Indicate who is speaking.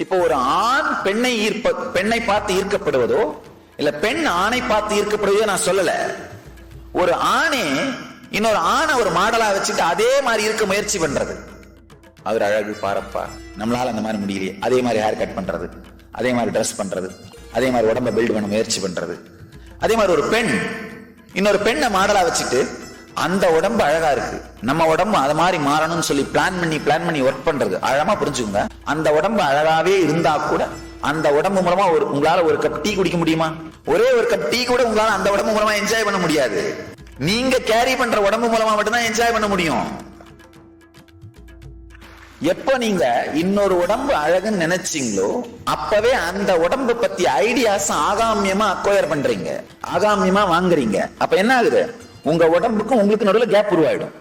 Speaker 1: இப்போ ஒரு ஆண் பெண்ணை பார்த்து ஈர்க்கப்படுவதோ இல்ல பெண் ஆணை பார்த்து ஈர்க்கப்படுவதோ நான் சொல்லல. ஒரு ஆணே இன்னொரு ஆணை ஒரு மாடலா வச்சுட்டு அதே மாதிரி இருக்க முயற்சி பண்றது. அவர் அழகு பாரப்பா, நம்மளால அந்த மாதிரி முடியலையே, அதே மாதிரி ஹேர் கட் பண்றது, அதே மாதிரி ட்ரெஸ் பண்றது, அதே மாதிரி உடம்ப பில்ட் பண்ண முயற்சி பண்றது. அதே மாதிரி ஒரு பெண் இன்னொரு பெண்ணை மாடலா வச்சுட்டு அந்த உடம்பு அழகா இருக்கு, நம்ம உடம்பு அது மாதிரி மாறணும்னு சொல்லி பிளான் பண்ணி ஒர்க் பண்றது. அழகா புரிஞ்சுக்கோங்க, அந்த உடம்பு அழகாவே இருந்தா கூட அந்த உடம்பு மூலமா உங்களால ஒரு கப் டீ குடிக்க முடியுமா? ஒரே ஒரு கப் டீ கூட உங்களால அந்த உடம்பு மூலமா என்ஜாய் பண்ண முடியாது. நீங்க கேரி பண்ற உடம்பு மூலமா மட்டும்தான் என்ஜாய் பண்ண முடியும். எப்ப நீங்க இன்னொரு உடம்பு அழகுன்னு நினைச்சீங்களோ அப்பவே அந்த உடம்பு பத்தி ஐடியாஸ் ஆகாமியமா அக்வயர் பண்றீங்க, ஆகாமியமா வாங்குறீங்க. அப்ப என்ன ஆகுது? உங்க உடம்புக்கும் உங்களுக்கு நடுவில் கேப் உருவாயிடும்.